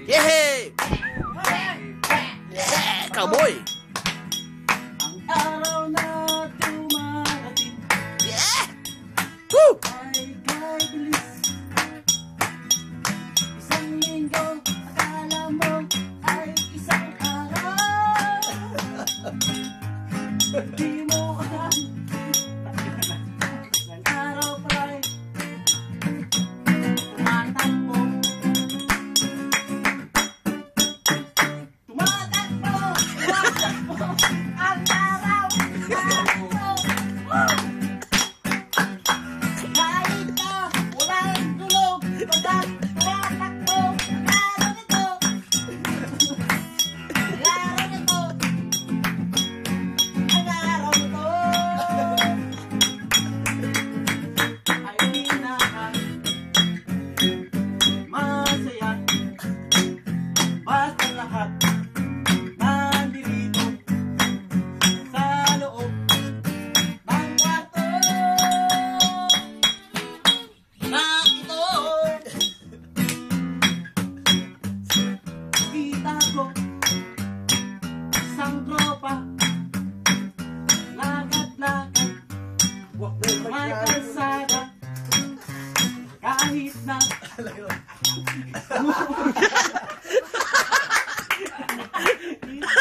Yehey! Yeah, cowboy! Ang araw na dumarating Yeah! Woo! ay kay bilis. Isang linggo, akala mo ay isang araw. Di mo alam, ng araw pa'y tumatakbo. Tumatakbo, tumatakbo, ang araw, tumatakbo. Kahit na walang tulog, pagkat tumatakbo, ang araw nito. Ang araw nito. Ang araw nito. Ay pinaka masaya. Basta lahat nandirito sa loob ng kwarto na ito. Kita ko isang tropa, lakad-lakad, may kalsada, kahit na